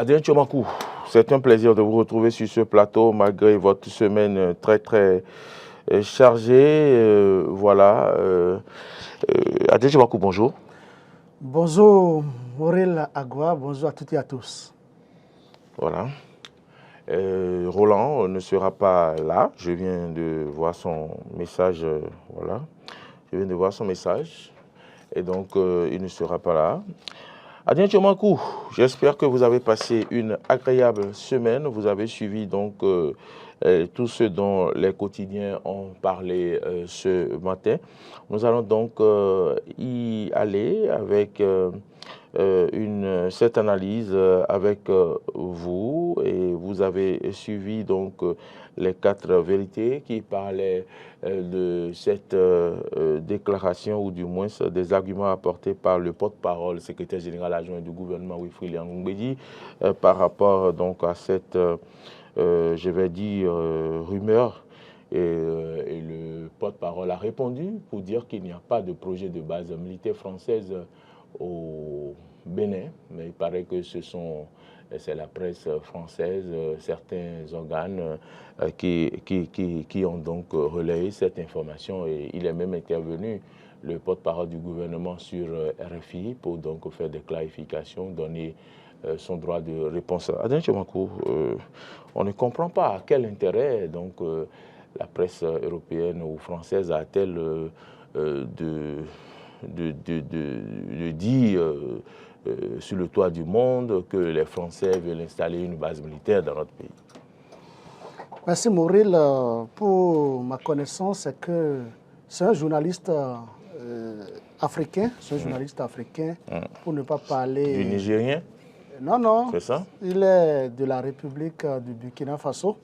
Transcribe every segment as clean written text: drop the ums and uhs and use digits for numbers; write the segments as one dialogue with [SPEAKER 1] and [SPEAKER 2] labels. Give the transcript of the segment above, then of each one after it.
[SPEAKER 1] Adrien Tchomakou, c'est un plaisir de vous retrouver sur ce plateau malgré votre semaine très chargée. Voilà. Adrien Tchomakou, bonjour.
[SPEAKER 2] Bonjour Maurel Agua, bonjour à toutes et à tous.
[SPEAKER 1] Voilà. Roland ne sera pas là. Je viens de voir son message. Voilà. Je viens de voir son message. Et donc, il ne sera pas là. Adrien Tchomakou, j'espère que vous avez passé une agréable semaine. Vous avez suivi donc tout ce dont les quotidiens ont parlé ce matin. Nous allons donc y aller avec cette analyse avec vous. Et vous avez suivi donc les 4 vérités qui parlaient de cette déclaration, ou du moins des arguments apportés par le porte-parole, secrétaire général adjoint du gouvernement, Wilfried Liangoubedi, par rapport donc à cette, je vais dire, rumeur. Et le porte-parole a répondu pour dire qu'il n'y a pas de projet de base militaire française au Bénin, mais il paraît que c'est la presse française, certains organes qui ont donc relayé cette information, et il est même intervenu, le porte-parole du gouvernement, sur RFI pour donc faire des clarifications, donner son droit de réponse. Adrien Tchomakou, on ne comprend pas à quel intérêt donc la presse européenne ou française a-t-elle de dire sur le toit du monde que les Français veulent installer une base militaire dans notre pays.
[SPEAKER 2] Merci Maurel. Pour ma connaissance, c'est que c'est un journaliste africain, pour ne pas parler...
[SPEAKER 1] Du Nigérien?
[SPEAKER 2] Non.
[SPEAKER 1] C'est ça?
[SPEAKER 2] Il est de la République du Burkina Faso.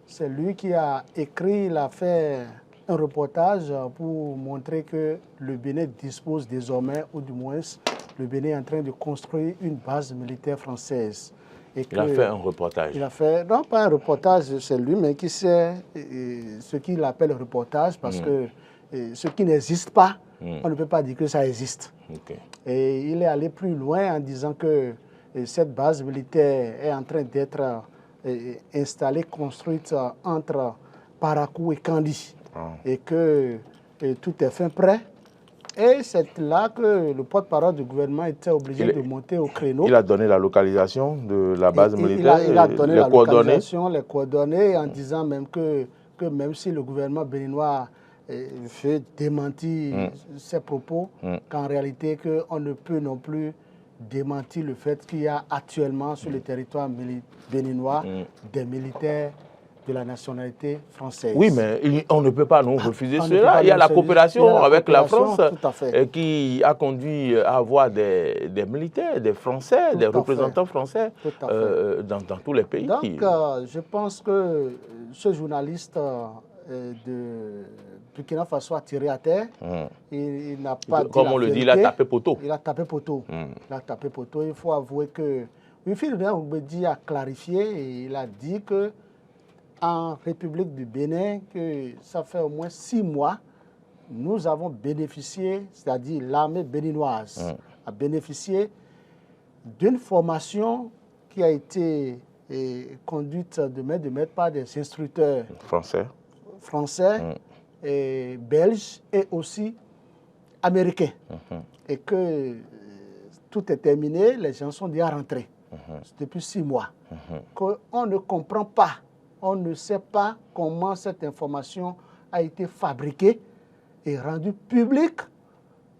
[SPEAKER 2] C'est lui qui a écrit, il a fait un reportage pour montrer que le Bénin dispose désormais, ou du moins le Bénin est en train de construire une base militaire française.
[SPEAKER 1] Il a fait un reportage.
[SPEAKER 2] Il a fait, non pas un reportage, c'est lui, mais qui sait ce qu'il appelle reportage, parce que ce qui n'existe pas, on ne peut pas dire que ça existe. Et il est allé plus loin en disant que cette base militaire est en train d'être installée, construite entre Parakou et Kandi. Et que tout est fin prêt. Et c'est là que le porte-parole du gouvernement était obligé de monter au créneau.
[SPEAKER 1] Il a donné la localisation de la base militaire,
[SPEAKER 2] il a donné la localisation, les coordonnées, en disant même que même si le gouvernement béninois veut démentir ses propos, qu'en réalité on ne peut non plus démentir le fait qu'il y a actuellement sur le territoire béninois des militaires de la nationalité française.
[SPEAKER 1] Oui, mais on ne peut pas nous refuser cela. Il y a la coopération avec la France qui a conduit à avoir des militaires, des Français, des représentants français dans tous les pays.
[SPEAKER 2] Donc, je pense que ce journaliste de Burkina Faso a tiré à terre. Il n'a pas dit
[SPEAKER 1] comme on le dit, il a tapé poteau.
[SPEAKER 2] Il a tapé poteau. Il a tapé poteau. Il faut avouer que Wilfried Liangoubedi a clarifié et il a dit que en République du Bénin, que ça fait au moins 6 mois, nous avons bénéficié, c'est-à-dire l'armée béninoise a bénéficié d'une formation qui a été conduite de main par des instructeurs français et belges et aussi américains. Et que tout est terminé, les gens sont déjà rentrés depuis 6 mois. Qu'on ne comprend pas. On ne sait pas comment cette information a été fabriquée et rendue publique.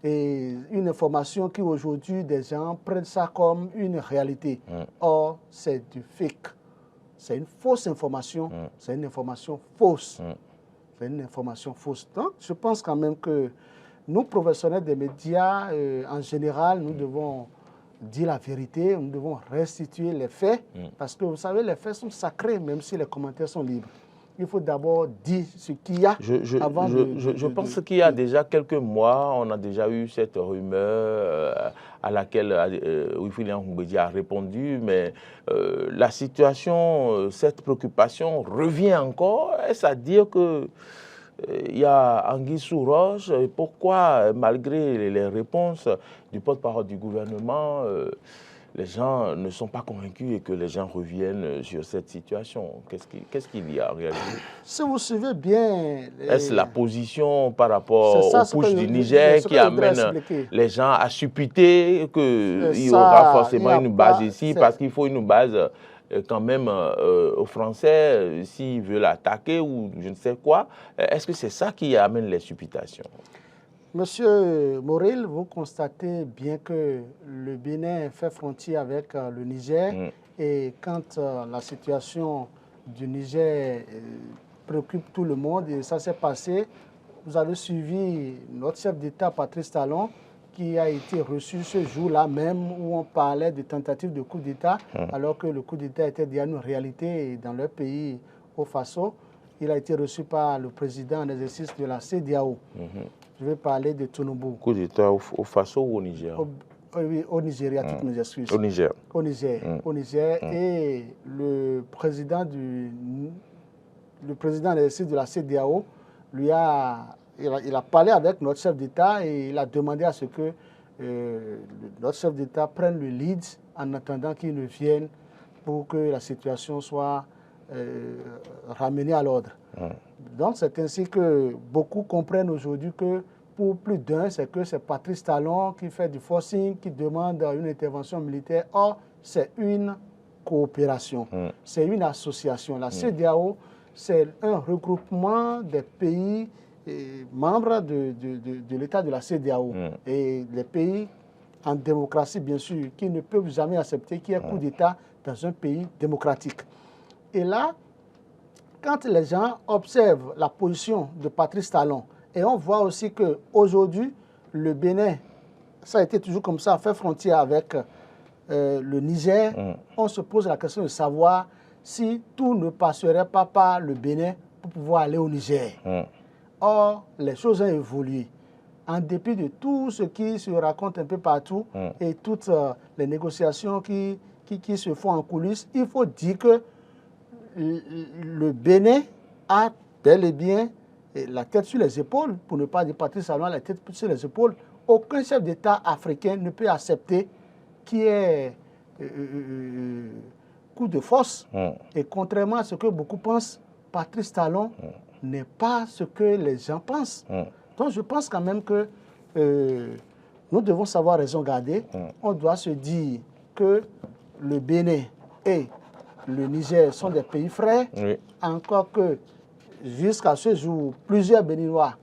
[SPEAKER 2] Et une information qui aujourd'hui, des gens prennent ça comme une réalité. Or, c'est du fake. C'est une fausse information. C'est une information fausse. C'est une information fausse. Donc, je pense quand même que nous, professionnels des médias, en général, nous devons dire la vérité, nous devons restituer les faits, parce que vous savez, les faits sont sacrés, même si les commentaires sont libres. Il faut d'abord dire ce qu'il y a
[SPEAKER 1] Je pense qu'il y a déjà quelques mois, on a déjà eu cette rumeur à laquelle Wilfried Liangoubedi a répondu, mais la situation, cette préoccupation revient encore. Est-ce à dire que il y a anguille sous roche? Pourquoi, malgré les réponses du porte-parole du gouvernement, les gens ne sont pas convaincus et que les gens reviennent sur cette situation. Qu'est-ce qu'il y a en réalité?
[SPEAKER 2] Si vous suivez bien...
[SPEAKER 1] Est-ce la position par rapport au push du Niger qui amène les gens à supputer qu'il y aura forcément une base ici parce qu'il faut une base quand même aux Français s'ils veulent attaquer ou je ne sais quoi? Est-ce que c'est ça qui amène les supputations?
[SPEAKER 2] Monsieur Morel, vous constatez bien que le Bénin fait frontière avec le Niger et quand la situation du Niger préoccupe tout le monde et ça s'est passé, vous avez suivi notre chef d'État Patrice Talon qui a été reçu ce jour-là même où on parlait de tentative de coup d'État alors que le coup d'État était déjà une réalité dans leur pays au Faso. Il a été reçu par le président en exercice de la CEDEAO. Je vais parler de Tinubu.
[SPEAKER 1] Coup d'État au Faso ou au Niger?
[SPEAKER 2] Oui, au Nigeria, toutes mes excuses.
[SPEAKER 1] Au Niger.
[SPEAKER 2] Au Niger. Au Niger. Et le président en exercice de la CEDEAO, il a parlé avec notre chef d'État et il a demandé à ce que notre chef d'État prenne le lead en attendant qu'il ne vienne pour que la situation soit ramenée à l'ordre. Donc c'est ainsi que beaucoup comprennent aujourd'hui que pour plus d'un, c'est que c'est Patrice Talon qui fait du forcing, qui demande une intervention militaire. Or, c'est une coopération, c'est une association. La CEDEAO, c'est un regroupement des pays membres de l'État de la CEDEAO. Et les pays en démocratie, bien sûr, qui ne peuvent jamais accepter qu'il y ait coup d'État dans un pays démocratique. Et là, quand les gens observent la position de Patrice Talon, et on voit aussi qu'aujourd'hui, le Bénin, ça a été toujours comme ça, fait frontière avec le Niger, on se pose la question de savoir si tout ne passerait pas par le Bénin pour pouvoir aller au Niger. Or, les choses ont évolué. En dépit de tout ce qui se raconte un peu partout et toutes les négociations qui se font en coulisses, il faut dire que le Bénin a bel et bien la tête sur les épaules, pour ne pas dire Patrice Talon, la tête sur les épaules. Aucun chef d'État africain ne peut accepter qu'il y ait coup de force. Et contrairement à ce que beaucoup pensent, Patrice Talon n'est pas ce que les gens pensent. Donc je pense quand même que nous devons savoir raison garder. On doit se dire que le Bénin et le Niger sont des pays frères, encore que jusqu'à ce jour, plusieurs Béninois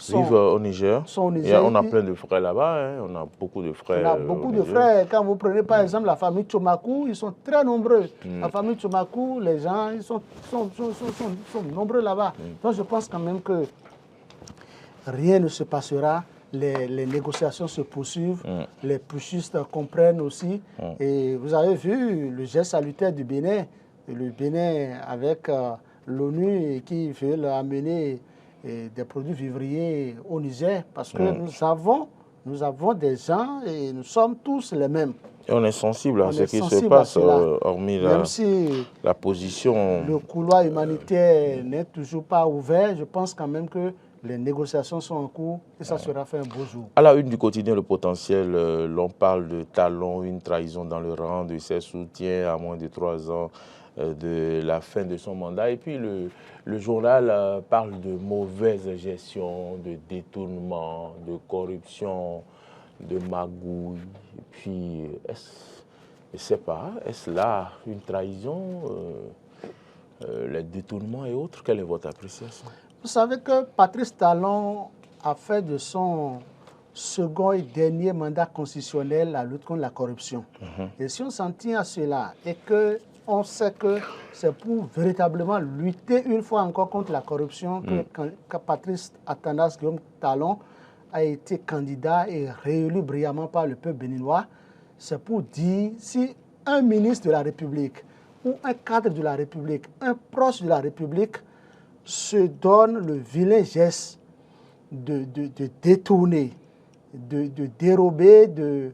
[SPEAKER 1] vivent au Niger. On a plein de frères là-bas, on a beaucoup de frères.
[SPEAKER 2] On a beaucoup de frères. Quand vous prenez par exemple la famille Tchomakou, ils sont très nombreux. La famille Tchomakou, les gens, ils sont nombreux là-bas. Donc je pense quand même que rien ne se passera. Les négociations se poursuivent, les pushistes comprennent aussi. Et vous avez vu le geste salutaire du Bénin, le Bénin avec l'ONU qui veut amener des produits vivriers au Niger, parce que nous avons des gens et nous sommes tous les mêmes.
[SPEAKER 1] Et on est sensible à ce qui se passe, hormis la position.
[SPEAKER 2] Le couloir humanitaire n'est toujours pas ouvert, je pense quand même que les négociations sont en cours et ça sera fait un beau jour.
[SPEAKER 1] À la une du quotidien Le Potentiel, l'on parle de Talon, une trahison dans le rang de ses soutiens à moins de 3 ans de la fin de son mandat. Et puis le journal parle de mauvaise gestion, de détournement, de corruption, de magouille. Et puis, je ne sais pas, est-ce là une trahison, les détournements et autres? Quelle est votre appréciation?
[SPEAKER 2] Vous savez que Patrice Talon a fait de son second et dernier mandat constitutionnel la lutte contre la corruption. Et si on s'en tient à cela et qu'on sait que c'est pour véritablement lutter une fois encore contre la corruption que Patrice Athanase Guillaume Talon a été candidat et réélu brillamment par le peuple béninois, c'est pour dire si un ministre de la République ou un cadre de la République, un proche de la République, se donne le vilain geste de détourner, de dérober, de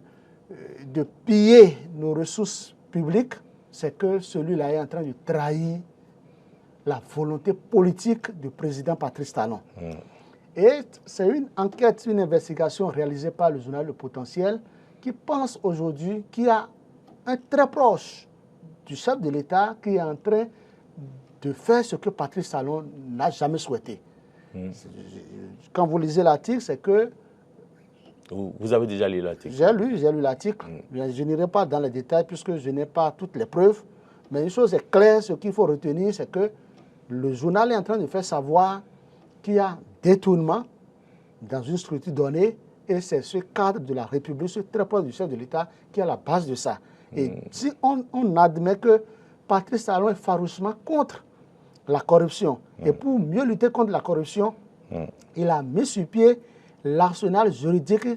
[SPEAKER 2] piller nos ressources publiques, c'est que celui-là est en train de trahir la volonté politique du président Patrice Talon. Et c'est une enquête, une investigation réalisée par le journal Le Potentiel qui pense aujourd'hui, qui a un très proche du chef de l'État qui est en train de faire ce que Patrice Talon n'a jamais souhaité. Quand vous lisez l'article, c'est que...
[SPEAKER 1] Vous avez déjà lu l'article?
[SPEAKER 2] J'ai lu l'article. Je n'irai pas dans les détails puisque je n'ai pas toutes les preuves. Mais une chose est claire, ce qu'il faut retenir, c'est que le journal est en train de faire savoir qu'il y a détournement dans une structure donnée et c'est ce cadre de la République, ce très proche du chef de l'État qui est à la base de ça. Et si on admet que Patrice Talon est farouchement contre la corruption et pour mieux lutter contre la corruption, il a mis sur pied l'arsenal juridique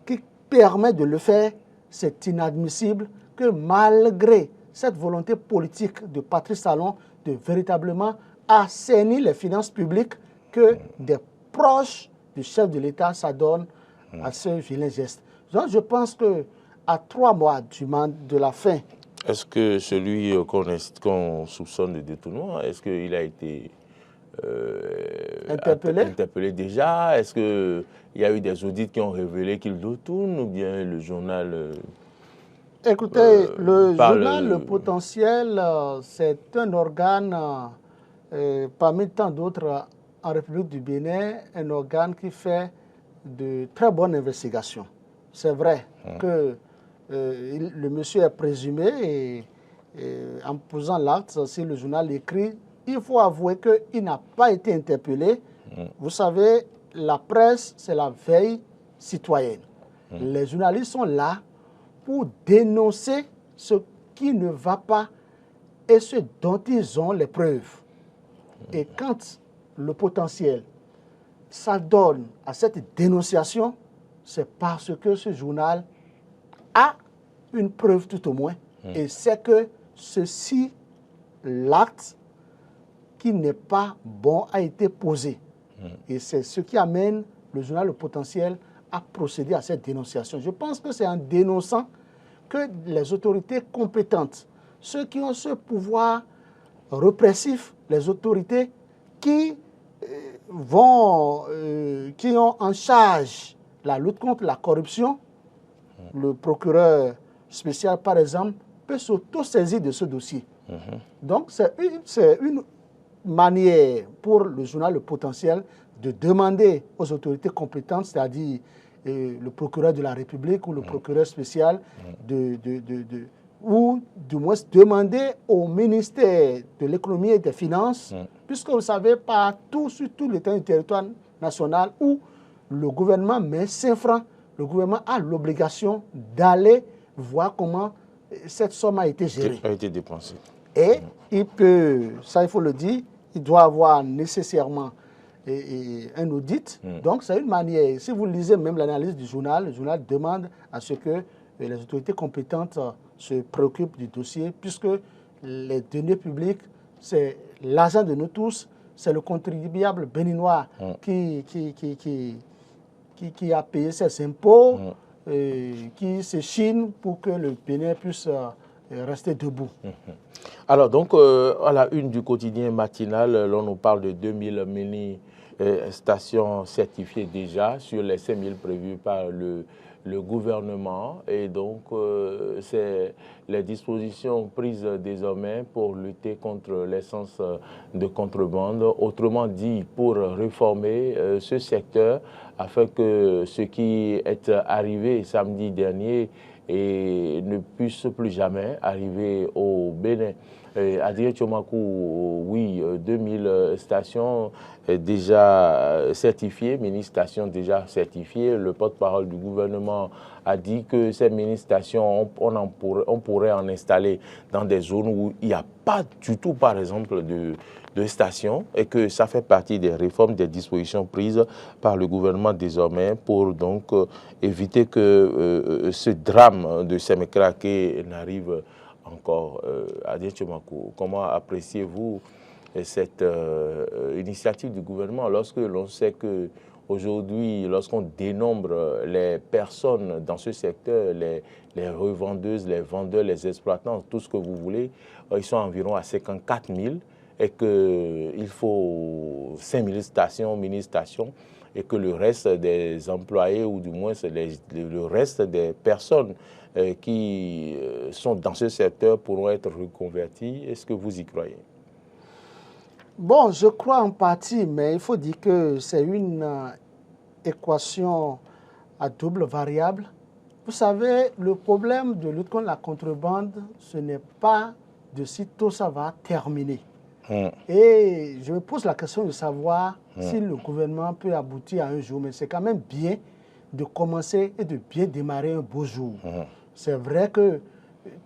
[SPEAKER 2] qui permet de le faire. C'est inadmissible que malgré cette volonté politique de Patrice Talon de véritablement assainir les finances publiques, que des proches du chef de l'État s'adonnent à ce vilain geste. Donc je pense qu'à 3 mois de la fin...
[SPEAKER 1] Est-ce que celui qu'on soupçonne de détournement, est-ce qu'il a été interpellé déjà? Est-ce qu'il y a eu des audits qui ont révélé qu'il détourne ou bien le journal...
[SPEAKER 2] Écoutez, le journal Le Potentiel, c'est un organe, parmi tant d'autres en République du Bénin, un organe qui fait de très bonnes investigations. C'est vrai que le monsieur est présumé et en posant l'acte, si le journal écrit, il faut avouer qu'il n'a pas été interpellé. Vous savez, la presse, c'est la veille citoyenne. Les journalistes sont là pour dénoncer ce qui ne va pas et ce dont ils ont les preuves. Et quand Le Potentiel s'adonne à cette dénonciation, c'est parce que ce journal a une preuve tout au moins. Et c'est que ceci, l'acte qui n'est pas bon a été posé. Et c'est ce qui amène le journal Le Potentiel à procéder à cette dénonciation. Je pense que c'est en dénonçant que les autorités compétentes, ceux qui ont ce pouvoir répressif, les autorités qui qui ont en charge la lutte contre la corruption, le procureur spécial, par exemple, peut s'auto-saisir de ce dossier. Donc, c'est une manière pour le journal Le Potentiel de demander aux autorités compétentes, c'est-à-dire le procureur de la République ou le procureur spécial, ou du moins demander au ministère de l'économie et des finances, puisque vous savez, partout, sur tout le territoire national où le gouvernement met 5 francs, le gouvernement a l'obligation d'aller voir comment cette somme a été gérée.
[SPEAKER 1] A été dépensée.
[SPEAKER 2] Et il peut, ça il faut le dire, il doit avoir nécessairement un audit. Donc c'est une manière, si vous lisez même l'analyse du journal, le journal demande à ce que les autorités compétentes se préoccupent du dossier, puisque les deniers publics, c'est l'argent de nous tous, c'est le contribuable béninois qui a payé ses impôts, qui se chine pour que le Bénin puisse rester debout.
[SPEAKER 1] Alors donc, à la une du quotidien matinal, l'on nous parle de 2000 mini-stations certifiées déjà sur les 5000 prévues par le gouvernement. Et donc, c'est les dispositions prises désormais pour lutter contre l'essence de contrebande. Autrement dit, pour réformer ce secteur afin que ce qui est arrivé samedi dernier et ne puisse plus jamais arriver au Bénin. Adrien Tchomakou, oui, 2000 stations déjà certifiées, mini-stations déjà certifiées. Le porte-parole du gouvernement a dit que ces mini-stations, on pourrait en installer dans des zones où il n'y a pas du tout, par exemple, de stations, et que ça fait partie des réformes, des dispositions prises par le gouvernement désormais pour donc éviter que ce drame de Sémékraké n'arrive encore. Adrien Tchomakou, comment appréciez-vous cette initiative du gouvernement lorsque l'on sait que aujourd'hui, lorsqu'on dénombre les personnes dans ce secteur, les revendeuses, les vendeurs, les exploitants, tout ce que vous voulez, ils sont environ à 54 000 et qu'il faut 5000 stations, mini-stations. et que le reste des employés, ou du moins le reste des personnes qui sont dans ce secteur pourront être reconvertis. Est-ce que vous y croyez?
[SPEAKER 2] Bon, je crois en partie, mais il faut dire que c'est une équation à double variable. Vous savez, le problème de lutte contre la contrebande, ce n'est pas de sitôt ça va terminer. Et je me pose la question de savoir si le gouvernement peut aboutir à un jour, mais c'est quand même bien de commencer et de bien démarrer un beau jour. C'est vrai que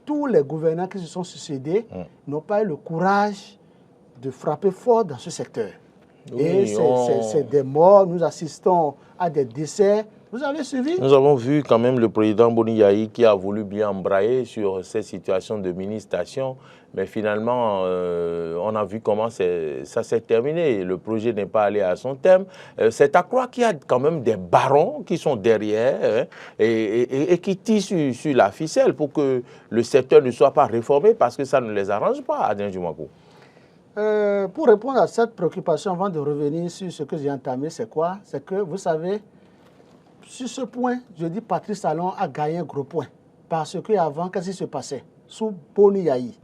[SPEAKER 2] tous les gouvernants qui se sont succédés n'ont pas eu le courage de frapper fort dans ce secteur. Oui, et c'est des morts, nous assistons à des décès. Vous avez suivi?
[SPEAKER 1] Nous avons vu quand même le président Boni Yayi qui a voulu bien embrayer sur cette situation de mini-station, mais finalement, on a vu comment ça s'est terminé. Le projet n'est pas allé à son terme. C'est à croire qu'il y a quand même des barons qui sont derrière et qui tissent sur la ficelle pour que le secteur ne soit pas réformé parce que ça ne les arrange pas, Adrien Jumakou.
[SPEAKER 2] Pour répondre à cette préoccupation, avant de revenir sur ce que j'ai entamé, c'est quoi? C'est que, vous savez, sur ce point, je dis Patrice Talon a gagné un gros point. Parce qu'avant, qu'est-ce qui se passait? Sous Boni Yayi,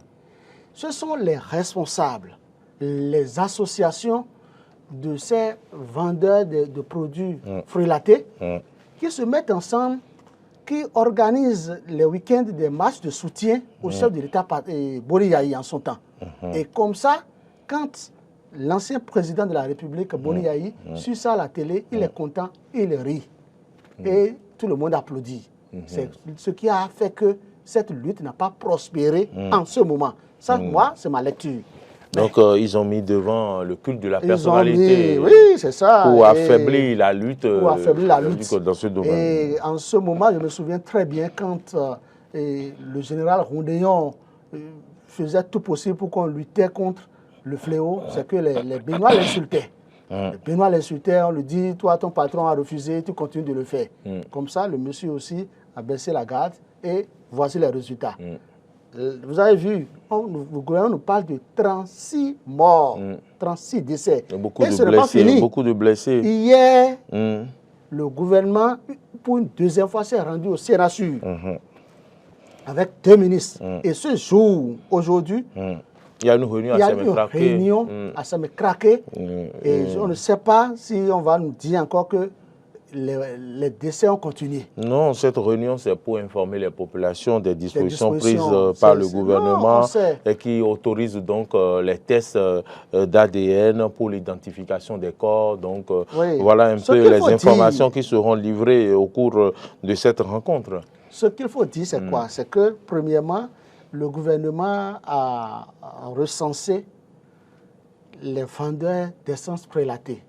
[SPEAKER 2] ce sont les responsables, les associations de ces vendeurs de produits fruits qui se mettent ensemble, qui organisent les week-ends des marches de soutien au chef de l'État Boni Yayi en son temps. Et comme ça, quand l'ancien président de la République, Boni Yayi, suit ça à la télé, il est content, il rit. Et tout le monde applaudit. C'est ce qui a fait que cette lutte n'a pas prospéré en ce moment. Ça, moi, c'est ma lecture.
[SPEAKER 1] Donc, ils ont mis devant le culte de la personnalité.
[SPEAKER 2] Oui, c'est ça.
[SPEAKER 1] Pour affaiblir la lutte,
[SPEAKER 2] dans
[SPEAKER 1] ce domaine.
[SPEAKER 2] Et en ce moment, je me souviens très bien quand le général Rondéon faisait tout possible pour qu'on luttait contre le fléau, c'est que les Béninois l'insultaient. Les Béninois l'insultaient, on lui dit, toi, ton patron a refusé, tu continues de le faire. Comme ça, le monsieur aussi a baissé la garde et voici les résultats. Vous avez vu, le gouvernement nous parle de 36 morts, 36 décès.
[SPEAKER 1] Beaucoup de blessés.
[SPEAKER 2] Hier, le gouvernement, pour une deuxième fois, s'est rendu au CNHU avec 2 ministres. Et ce jour, aujourd'hui,
[SPEAKER 1] il y a une réunion
[SPEAKER 2] à Samé-Craqué. Et on ne sait pas si on va nous dire encore que les décès ont continué.
[SPEAKER 1] Non, cette réunion, c'est pour informer les populations des dispositions prises par le gouvernement et qui autorisent donc les tests d'ADN pour l'identification des corps. Donc, voilà un peu les informations qui seront livrées au cours de cette rencontre.
[SPEAKER 2] Ce qu'il faut dire, c'est quoi? C'est que, premièrement, le gouvernement a recensé les vendeurs d'essence prélatée.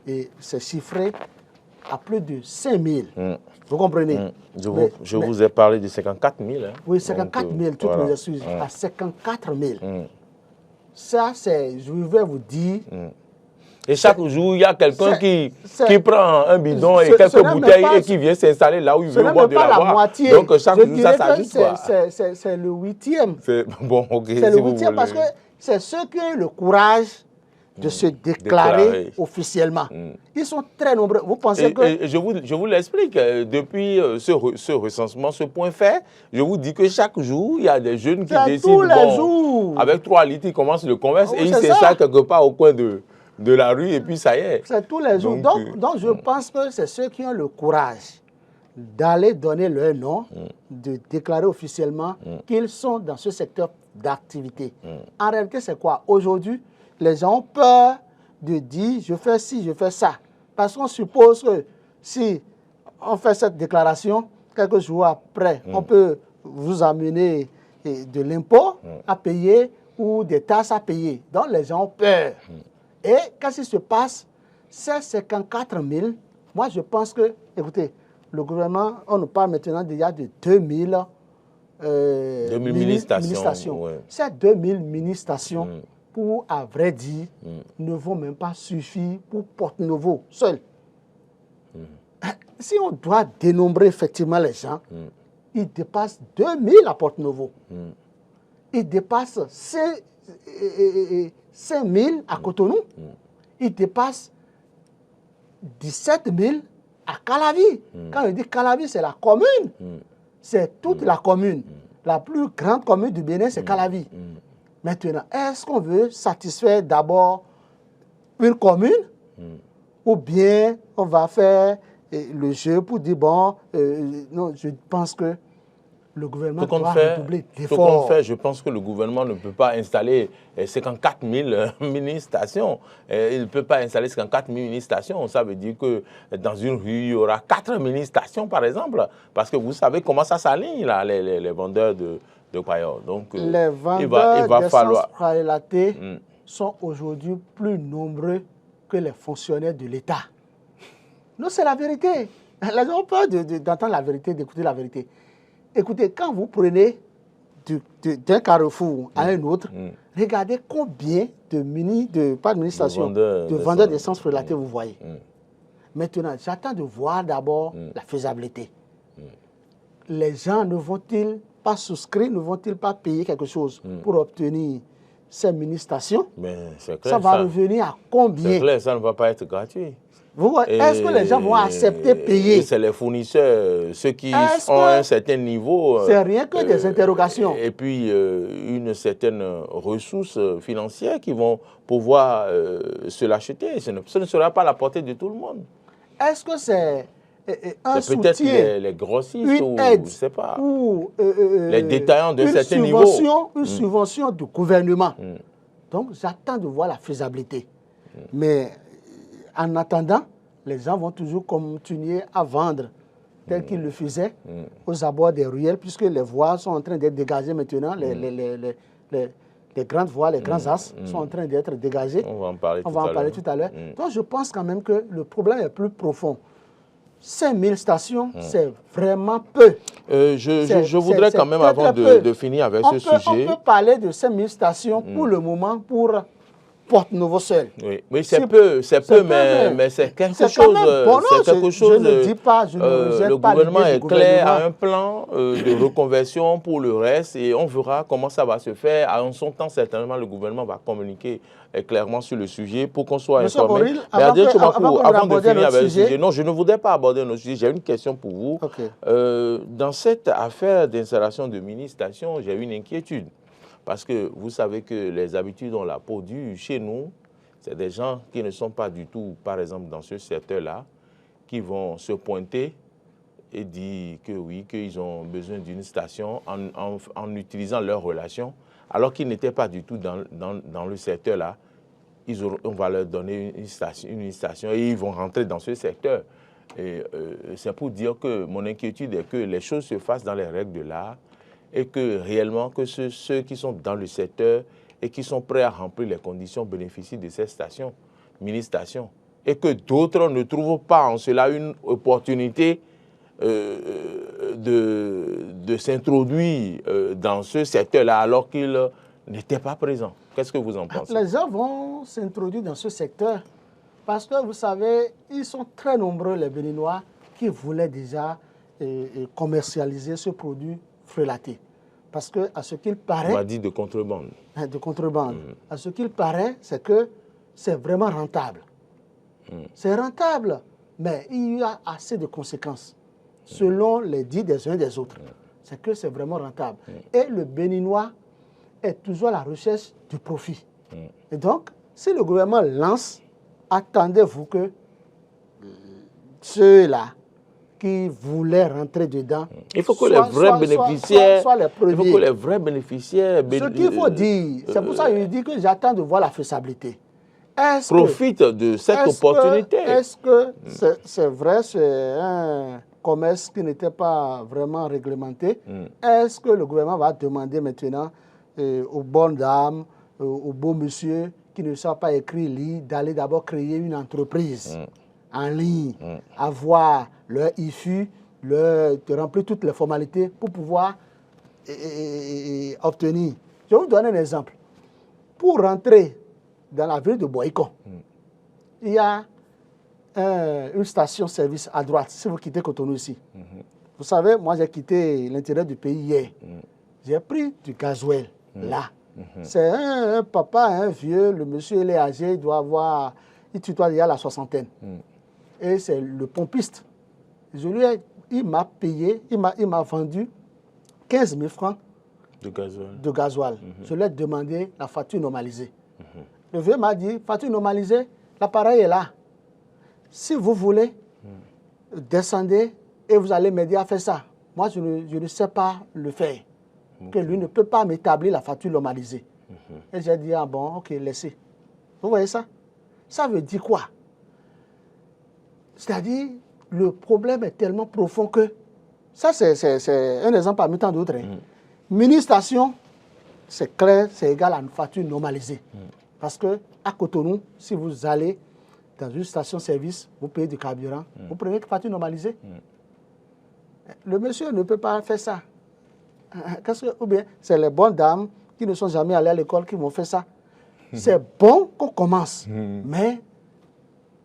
[SPEAKER 2] Et c'est chiffré à plus de 5 000. Vous comprenez?
[SPEAKER 1] Je vous ai parlé de 54 000. Hein.
[SPEAKER 2] Oui, 54 000, toutes mes excuses. À 54 000. Ça, c'est, je vais vous dire...
[SPEAKER 1] Et chaque jour, il y a quelqu'un qui prend un bidon et quelques bouteilles et qui vient s'installer là où il veut boire de la moitié. Donc chaque jour, ça s'ajoute.
[SPEAKER 2] C'est le 8e.
[SPEAKER 1] Bon, ok.
[SPEAKER 2] C'est le 8e parce que c'est ceux qui ont eu le courage de se déclarer officiellement. Ils sont très nombreux. Vous pensez que...
[SPEAKER 1] Je vous l'explique. Depuis ce recensement, ce point fait, je vous dis que chaque jour, il y a des jeunes qui décident,
[SPEAKER 2] tous les jours.
[SPEAKER 1] Avec 3 litres, ils commencent le commerce et ils s'installent quelque part au coin de la rue et puis ça y est.
[SPEAKER 2] C'est tous les jours. Donc je pense que c'est ceux qui ont le courage d'aller donner leur nom, de déclarer officiellement qu'ils sont dans ce secteur d'activité. En réalité, c'est quoi? Aujourd'hui, les gens ont peur de dire je fais ci, je fais ça. Parce qu'on suppose que si on fait cette déclaration, quelques jours après, on peut vous amener de l'impôt à payer ou des taxes à payer. Donc les gens ont peur. Et qu'est-ce qui se passe? Ces 54 000, moi je pense que, écoutez, le gouvernement, on nous parle maintenant déjà de 2000 mini-stations. Ces 2000 mini-stations, pour, à vrai dire, ne vont même pas suffire pour Porte-Nouveau seul. Si on doit dénombrer effectivement les gens, ils dépassent 2000 à Porte-Nouveau. Ils dépassent 5000 à Cotonou. Ils dépassent 17 000 à Calavi. Quand je dis Calavi, c'est la commune. C'est toute la commune. La plus grande commune du Bénin, c'est Calavi. Maintenant, est-ce qu'on veut satisfaire d'abord une commune ou bien on va faire le jeu pour dire, bon, non, je pense que le gouvernement doit redoubler d'efforts.
[SPEAKER 1] Je pense que le gouvernement ne peut pas installer 54 000 mini-stations. Il ne peut pas installer 54 000 mini-stations. Ça veut dire que dans une rue, il y aura 4 mini-stations, par exemple. Parce que vous savez comment ça s'aligne, là, les vendeurs de paillots. Donc,
[SPEAKER 2] les vendeurs d'essence prélatée sont aujourd'hui plus nombreux que les fonctionnaires de l'État. Non, c'est la vérité. Les gens ont peur d'entendre la vérité, d'écouter la vérité. Écoutez, quand vous prenez d'un carrefour à un autre, regardez combien de vendeurs d'essence prélatée vous voyez. Maintenant, j'attends de voir d'abord la faisabilité. Les gens ne vont-ils pas souscrire, ne vont-ils pas payer quelque chose pour obtenir ces mini-stations? Ça va revenir à combien?
[SPEAKER 1] C'est clair, ça ne va pas être gratuit.
[SPEAKER 2] Est-ce que les gens vont accepter payer?
[SPEAKER 1] C'est les fournisseurs, ceux qui ont un certain niveau.
[SPEAKER 2] C'est rien que des interrogations.
[SPEAKER 1] Et puis, une certaine ressource financière qui vont pouvoir se l'acheter. Ce ne sera pas à la portée de tout le monde.
[SPEAKER 2] Est-ce que c'est un soutien,
[SPEAKER 1] peut-être les grossistes
[SPEAKER 2] une aide,
[SPEAKER 1] je sais pas,
[SPEAKER 2] ou
[SPEAKER 1] les détaillants de certains niveaux.
[SPEAKER 2] Une subvention du gouvernement. Donc, j'attends de voir la faisabilité. Mais en attendant, les gens vont toujours continuer à vendre tel qu'ils le faisaient aux abords des ruelles, puisque les voies sont en train d'être dégagées maintenant, les grandes voies, les grands axes sont en train d'être dégagés.
[SPEAKER 1] On va en parler
[SPEAKER 2] tout à l'heure. Donc je pense quand même que le problème est plus profond. 5000 stations, c'est vraiment peu.
[SPEAKER 1] Je voudrais quand même, avant de finir avec ce sujet...
[SPEAKER 2] On peut parler de 5000 stations pour le moment pour Porte-Novo seul.
[SPEAKER 1] Oui, c'est peu, mais c'est quelque chose.
[SPEAKER 2] Je ne dis pas, je ne rejette pas.
[SPEAKER 1] Le gouvernement est clair à un plan de reconversion pour le reste et on verra comment ça va se faire. En son temps, certainement, le gouvernement va communiquer clairement sur le sujet pour qu'on soit informé. Mais avant de finir avec le sujet, non, je ne voudrais pas aborder notre sujet. J'ai une question pour vous. Dans cette affaire d'installation de mini-stations, j'ai une inquiétude. Parce que vous savez que les habitudes ont la peau dure. Chez nous, c'est des gens qui ne sont pas du tout, par exemple, dans ce secteur-là, qui vont se pointer et dire que oui, qu'ils ont besoin d'une station en utilisant leurs relations, alors qu'ils n'étaient pas du tout dans le secteur-là. On va leur donner une station et ils vont rentrer dans ce secteur. C'est pour dire que mon inquiétude est que les choses se fassent dans les règles de l'art, et que réellement que ceux qui sont dans le secteur et qui sont prêts à remplir les conditions bénéficient de ces stations, mini-stations, et que d'autres ne trouvent pas en cela une opportunité de s'introduire dans ce secteur-là alors qu'ils n'étaient pas présents. Qu'est-ce que vous en pensez?
[SPEAKER 2] Les gens vont s'introduire dans ce secteur parce que, vous savez, ils sont très nombreux, les Béninois, qui voulaient déjà commercialiser ce produit frélaté. Parce que, à ce qu'il paraît...
[SPEAKER 1] On va dire de contrebande.
[SPEAKER 2] De contrebande. À ce qu'il paraît, c'est que c'est vraiment rentable. C'est rentable, mais il y a assez de conséquences, selon les dits des uns et des autres. C'est que c'est vraiment rentable. Et le Béninois est toujours à la recherche du profit. Et donc, si le gouvernement lance, attendez-vous que ceux-là qui voulaient rentrer dedans.
[SPEAKER 1] Il faut que les vrais bénéficiaires soient les premiers. Il faut que les vrais bénéficiaires...
[SPEAKER 2] Ce qu'il faut dire, c'est pour ça que je dis que j'attends de voir la faisabilité.
[SPEAKER 1] Profitent de cette opportunité.
[SPEAKER 2] Est-ce que c'est vrai, c'est un commerce qui n'était pas vraiment réglementé? Est-ce que le gouvernement va demander maintenant aux bonnes dames, aux beaux messieurs qui ne savent pas écrire, lire, d'aller d'abord créer une entreprise en ligne, avoir leur IFU, de remplir toutes les formalités pour pouvoir obtenir. Je vais vous donner un exemple. Pour rentrer dans la ville de Boïkon, il y a une station-service à droite, si vous quittez Cotonou ici. Vous savez, moi j'ai quitté l'intérieur du pays hier. J'ai pris du gasoil là. C'est un papa, un vieux, le monsieur il est âgé, il tutoie déjà la soixantaine. et c'est le pompiste. Il m'a payé, il m'a vendu 15 000 francs de gasoil. Je lui ai demandé la facture normalisée. Le vieux m'a dit, facture normalisée, l'appareil est là. Si vous voulez, descendez et vous allez m'aider à faire ça. Moi, je ne sais pas le faire. Que lui ne peut pas m'établir la facture normalisée. Et j'ai dit, ah bon, ok, laissez. Vous voyez ça? Ça veut dire quoi? C'est-à-dire, le problème est tellement profond que, ça c'est un exemple parmi tant d'autres. Mini-station, c'est clair, c'est égal à une facture normalisée. Parce que à Cotonou, si vous allez dans une station-service, vous payez du carburant, vous prenez une facture normalisée. Le monsieur ne peut pas faire ça. Ou bien, c'est les bonnes dames qui ne sont jamais allées à l'école qui vont faire ça. C'est bon qu'on commence, mais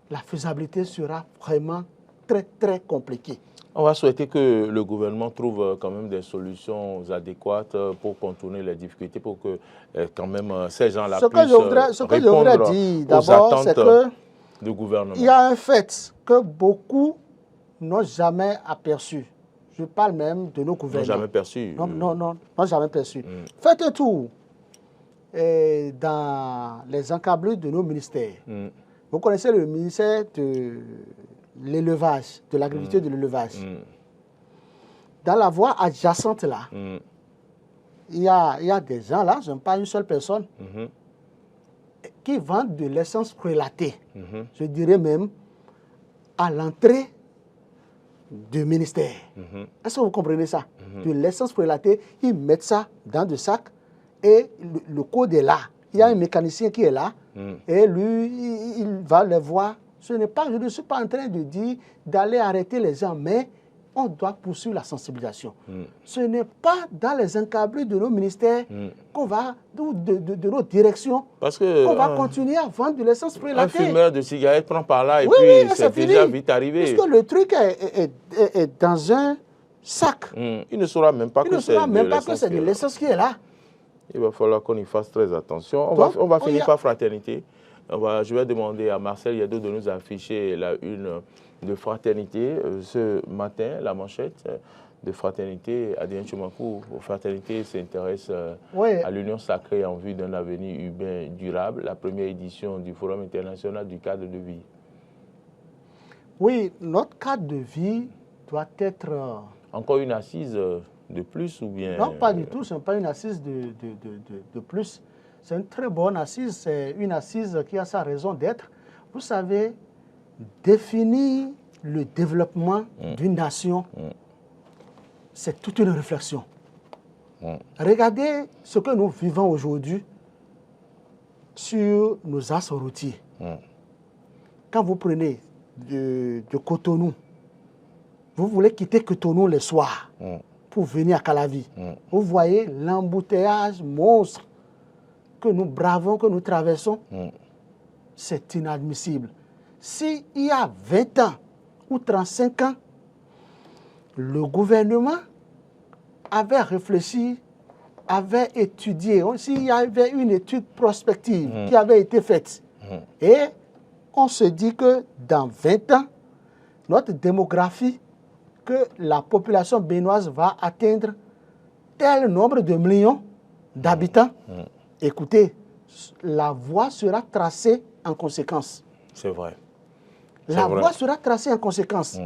[SPEAKER 2] la faisabilité sera vraiment très, très compliquée.
[SPEAKER 1] On va souhaiter que le gouvernement trouve quand même des solutions adéquates pour contourner les difficultés, pour que quand même ces gens-là puissent répondre aux attentes du gouvernement.
[SPEAKER 2] Il y a un fait que beaucoup n'ont jamais aperçu. Je parle même de nos gouvernements.
[SPEAKER 1] N'ont jamais perçu.
[SPEAKER 2] Non, jamais perçu. Faites un tour dans les encablures de nos ministères. Vous connaissez le ministère de l'élevage, de l'agriculture et de l'élevage. Dans la voie adjacente là, il y a des gens là, je n'aime pas une seule personne, qui vendent de l'essence prélatée. Je dirais même à l'entrée du ministère. Est-ce que vous comprenez ça? De l'essence prélatée, ils mettent ça dans des sacs et le code est là. Il y a un mécanicien qui est là et lui, il va le voir. Je ne suis pas en train de dire d'aller arrêter les gens, mais on doit poursuivre la sensibilisation. Ce n'est pas dans les encablures de nos ministères qu'on va, de nos directions, qu'on va continuer à vendre de l'essence prélatée.
[SPEAKER 1] Un fumeur de cigarette prend par là et puis c'est déjà vite arrivé.
[SPEAKER 2] Puisque le truc est dans un sac.
[SPEAKER 1] Il ne saura même pas que
[SPEAKER 2] c'est de l'essence qui est là.
[SPEAKER 1] Il va falloir qu'on y fasse très attention. On va finir par Fraternité. Je vais demander à Marcel Yaddo de nous afficher la une de Fraternité. Ce matin, la manchette de Fraternité, Adrien Tchoumakou, Fraternité s'intéresse à l'union sacrée en vue d'un avenir urbain durable, la première édition du Forum international du cadre de vie.
[SPEAKER 2] Oui, notre cadre de vie doit être...
[SPEAKER 1] Encore une assise de plus ou bien...
[SPEAKER 2] Non, pas du tout, ce n'est pas une assise de plus. C'est une très bonne assise, c'est une assise qui a sa raison d'être. Vous savez, définir le développement d'une nation, c'est toute une réflexion. Regardez ce que nous vivons aujourd'hui sur nos axes routiers. Quand vous prenez de Cotonou, vous voulez quitter Cotonou le soir pour venir à Calavi. Vous voyez l'embouteillage monstre que nous bravons, que nous traversons. C'est inadmissible. S'il y a 20 ans ou 35 ans, le gouvernement avait réfléchi, avait étudié, s'il y avait une étude prospective qui avait été faite, et on se dit que dans 20 ans, notre démographie, que la population béninoise va atteindre tel nombre de millions d'habitants, écoutez, la voie sera tracée en conséquence.
[SPEAKER 1] C'est vrai.
[SPEAKER 2] La voie sera tracée en conséquence.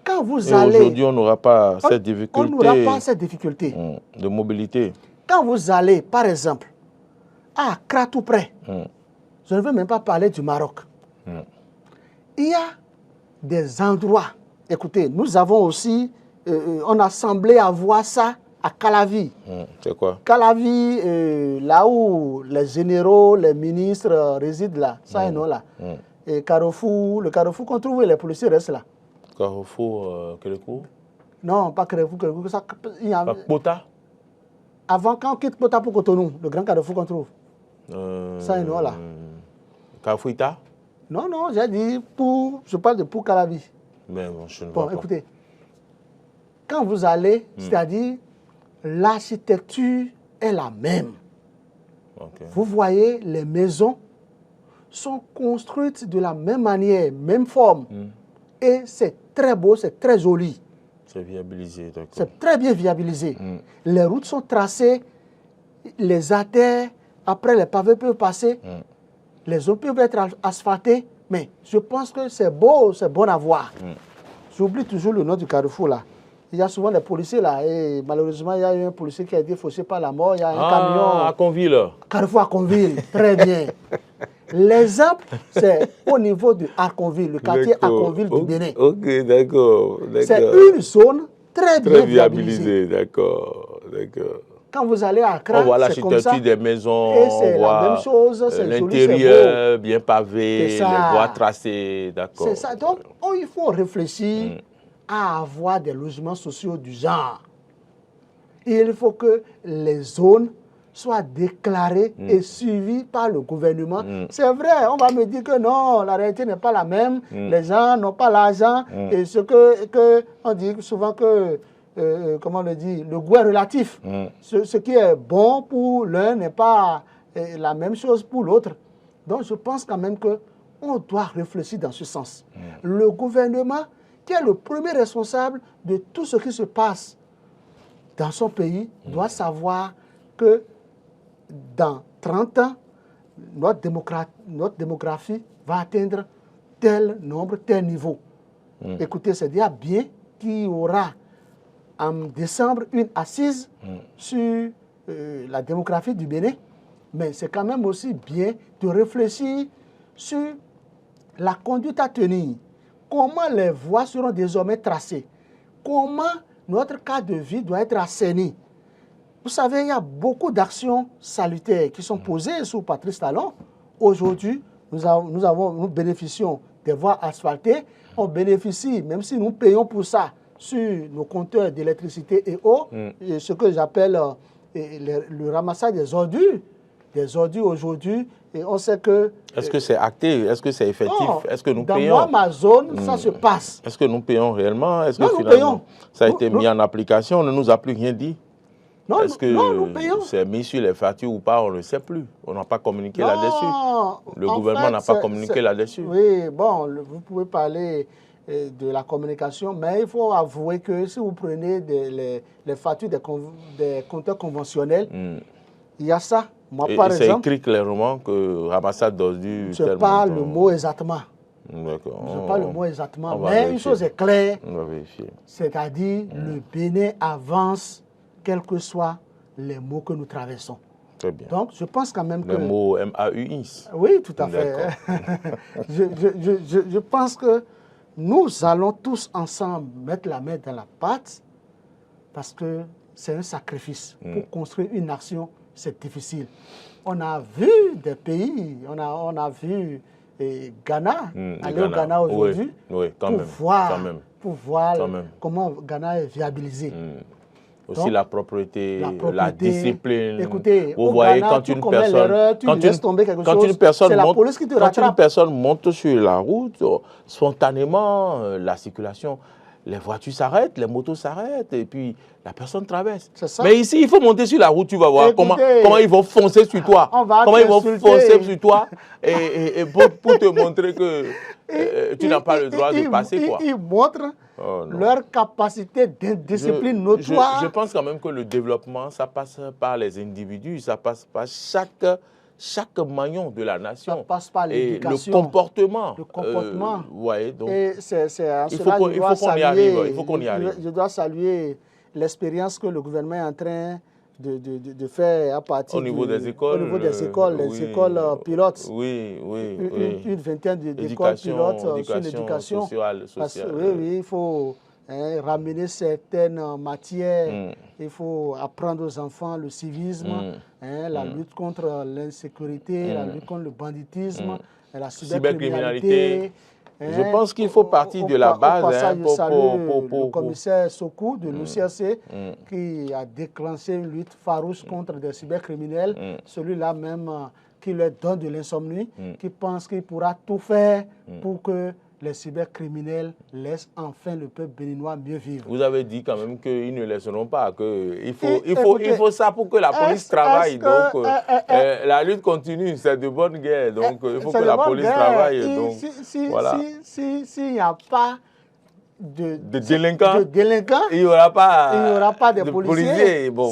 [SPEAKER 2] Quand vous allez...
[SPEAKER 1] Aujourd'hui, on n'aura pas cette difficulté.
[SPEAKER 2] On n'aura pas cette difficulté.
[SPEAKER 1] De mobilité.
[SPEAKER 2] Quand vous allez, par exemple, à Accra tout près, je ne veux même pas parler du Maroc. Il y a des endroits, écoutez, nous avons aussi, on a semblé avoir ça à Calavi.
[SPEAKER 1] C'est quoi?
[SPEAKER 2] Calavi, là où les généraux, les ministres résident là, ça et non là. Et Carrefour, le Carrefour qu'on trouve, les policiers restent là.
[SPEAKER 1] Carrefour, Kélékou?
[SPEAKER 2] Non, pas Carrefour, ça, il y a...
[SPEAKER 1] Pas Pota?
[SPEAKER 2] Avant, quand on quitte Pota pour Cotonou, le grand Carrefour qu'on trouve. Ça et non là.
[SPEAKER 1] Carrefour Ita?
[SPEAKER 2] Non, non, j'ai dit je parle de pour Calavi.
[SPEAKER 1] Mais bon, je ne vois pas.
[SPEAKER 2] Écoutez, quand vous allez, c'est-à-dire, l'architecture est la même. Vous voyez les maisons sont construites de la même manière, même forme. Et c'est très beau, c'est très joli.
[SPEAKER 1] C'est viabilisé, d'accord.
[SPEAKER 2] C'est très bien viabilisé. Les routes sont tracées, les artères, après les pavés peuvent passer, les zones peuvent être asphaltées, mais je pense que c'est beau, c'est bon à voir. J'oublie toujours le nom du carrefour là. Il y a souvent des policiers là, et malheureusement, il y a eu un policier qui a été fauché par la mort. Il y a un camion.
[SPEAKER 1] À Conville.
[SPEAKER 2] Carrefour à Conville, très bien. L'exemple, c'est au niveau de Arconville, le quartier Arconville du Bénin.
[SPEAKER 1] Ok, d'accord.
[SPEAKER 2] C'est une zone très bien viabilisée.
[SPEAKER 1] D'accord.
[SPEAKER 2] Quand vous allez à Accra,
[SPEAKER 1] on voit
[SPEAKER 2] c'est comme ça.
[SPEAKER 1] l'architecture des maisons,
[SPEAKER 2] et c'est la même chose, c'est
[SPEAKER 1] l'intérieur bien pavé, les voies tracées, d'accord.
[SPEAKER 2] C'est ça. Donc, il faut réfléchir à avoir des logements sociaux du genre. Il faut que les zones soient déclarées et suivies par le gouvernement. C'est vrai, on va me dire que non, la réalité n'est pas la même, les gens n'ont pas l'argent, et ce que on dit souvent que, comment on le dit, le goût est relatif. Ce qui est bon pour l'un n'est pas la même chose pour l'autre. Donc je pense quand même qu'on doit réfléchir dans ce sens. Le gouvernement, qui est le premier responsable de tout ce qui se passe dans son pays, doit savoir que dans 30 ans, notre démographie va atteindre tel nombre, tel niveau. Écoutez, c'est déjà bien qu'il y aura en décembre une assise sur la démographie du Bénin, mais c'est quand même aussi bien de réfléchir sur la conduite à tenir. Comment les voies seront désormais tracées? Comment notre cadre de vie doit être assaini? Vous savez, il y a beaucoup d'actions salutaires qui sont posées sous Patrice Talon. Aujourd'hui, nous bénéficions des voies asphaltées. On bénéficie, même si nous payons pour ça, sur nos compteurs d'électricité et eau, et ce que j'appelle le ramassage des ordures. Des ordures aujourd'hui, et on sait que...
[SPEAKER 1] Est-ce que c'est acté? Est-ce que c'est effectif? Est-ce que nous payons?
[SPEAKER 2] Dans moi, ma zone, ça se passe.
[SPEAKER 1] Est-ce que nous payons réellement? Est-ce
[SPEAKER 2] Non,
[SPEAKER 1] que
[SPEAKER 2] nous payons.
[SPEAKER 1] Ça a été mis en application? On ne nous a plus rien dit.
[SPEAKER 2] Non,
[SPEAKER 1] Est-ce que
[SPEAKER 2] nous payons.
[SPEAKER 1] c'est mis sur les factures ou pas? On ne sait plus. On n'a pas communiqué là-dessus. Le gouvernement n'a pas communiqué là-dessus.
[SPEAKER 2] Oui, bon, vous pouvez parler de la communication, mais il faut avouer que si vous prenez les factures des compteurs conventionnels, il y a ça. Moi, par exemple,
[SPEAKER 1] c'est écrit clairement que ramassage d'ordures...
[SPEAKER 2] Je n'ai pas le mot exactement.
[SPEAKER 1] D'accord.
[SPEAKER 2] Je n'ai pas le mot exactement, mais une chose est claire, c'est-à-dire le Bénin avance, quels que soient les mots que nous traversons.
[SPEAKER 1] Très bien.
[SPEAKER 2] Donc, je pense quand même que...
[SPEAKER 1] Le mot MAUX.
[SPEAKER 2] Oui, tout à fait. Je pense que nous allons tous ensemble mettre la main dans la pâte parce que c'est un sacrifice. Pour construire une nation, c'est difficile. On a vu des pays, on a vu Ghana, aller au Ghana aujourd'hui, pour voir comment Ghana est viabilisé.
[SPEAKER 1] Aussi
[SPEAKER 2] donc,
[SPEAKER 1] la propreté, la discipline.
[SPEAKER 2] Écoutez,
[SPEAKER 1] vous voyez,
[SPEAKER 2] Ghana,
[SPEAKER 1] quand une personne, quand une personne monte sur la route, spontanément, la circulation, les voitures s'arrêtent, les motos s'arrêtent, et puis la personne traverse. Mais ici, il faut monter sur la route, tu vas voir comment ils vont foncer sur toi. Comment ils vont foncer sur toi et pour te montrer que tu n'as pas le droit de passer.
[SPEAKER 2] Ils montrent leur capacité d'indiscipline notoire.
[SPEAKER 1] Je pense quand même que le développement, ça passe par les individus, ça passe par chaque maillon de la nation.
[SPEAKER 2] Ça passe par l'éducation.
[SPEAKER 1] Le comportement.
[SPEAKER 2] Le comportement.
[SPEAKER 1] Ouais, donc,
[SPEAKER 2] et c'est
[SPEAKER 1] il faut qu'on y arrive. Il faut qu'on y arrive.
[SPEAKER 2] Je dois saluer l'expérience que le gouvernement est en train de faire à partir
[SPEAKER 1] au niveau des écoles.
[SPEAKER 2] Au niveau des écoles, les écoles pilotes.
[SPEAKER 1] Oui.
[SPEAKER 2] Une vingtaine d'écoles pilotes sur l'éducation sociale. Oui, il faut ramener certaines matières. Il faut apprendre aux enfants le civisme, la lutte contre l'insécurité, la lutte contre le banditisme, la cybercriminalité.
[SPEAKER 1] Je pense qu'il faut partir de la base.
[SPEAKER 2] Le commissaire Sokou de l'UCRC qui a déclenché une lutte farouche contre des cybercriminels, celui-là même qui leur donne de l'insomnie, qui pense qu'il pourra tout faire pour que les cybercriminels laissent enfin le peuple béninois mieux vivre.
[SPEAKER 1] Vous avez dit quand même qu'ils ne laisseront pas, il faut ça pour que la police travaille. Donc, la lutte continue, c'est de bonne guerre. Donc, il faut que la police travaille.
[SPEAKER 2] S'il n'y a pas de
[SPEAKER 1] délinquants,
[SPEAKER 2] il
[SPEAKER 1] n'y aura
[SPEAKER 2] pas de policiers.
[SPEAKER 1] Bon,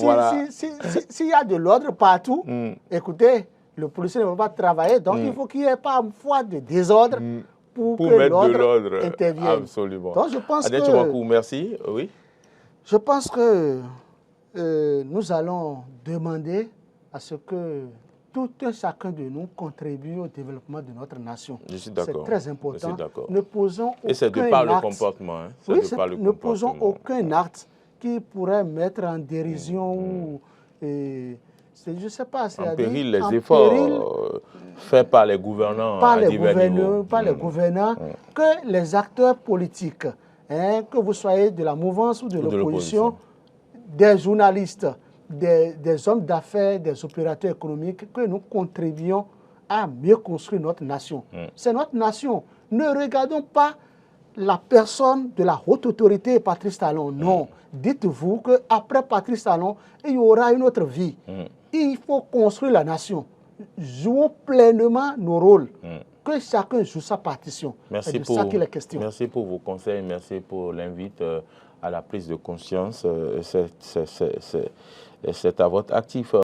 [SPEAKER 2] s'il y a de l'ordre partout, écoutez, le policier ne va pas travailler. Donc, il faut qu'il n'y ait pas une fois de désordre pour que l'ordre intervienne.
[SPEAKER 1] Absolument.
[SPEAKER 2] Donc, je pense
[SPEAKER 1] merci. Oui.
[SPEAKER 2] Je pense que nous allons demander à ce que tout un chacun de nous contribue au développement de notre nation.
[SPEAKER 1] Je suis d'accord.
[SPEAKER 2] C'est très important.
[SPEAKER 1] Je suis d'accord.
[SPEAKER 2] Ne posons aucun
[SPEAKER 1] Et c'est de par le comportement.
[SPEAKER 2] Ne posons aucun acte qui pourrait mettre en dérision ou... je ne sais pas.
[SPEAKER 1] En péril les efforts faits par les gouvernants.
[SPEAKER 2] Par les gouvernants, que les acteurs politiques, que vous soyez de la mouvance ou de l'opposition, des journalistes, des hommes d'affaires, des opérateurs économiques, que nous contribuions à mieux construire notre nation. C'est notre nation. Ne regardons pas la personne de la haute autorité, Patrice Talon. Non. Dites-vous qu'après Patrice Talon, il y aura une autre vie. Il faut construire la nation. Jouons pleinement nos rôles. Que chacun joue sa partition. C'est de ça qu'il est question.
[SPEAKER 1] Merci pour vos conseils. Merci pour l'invite à la prise de conscience. C'est à votre actif.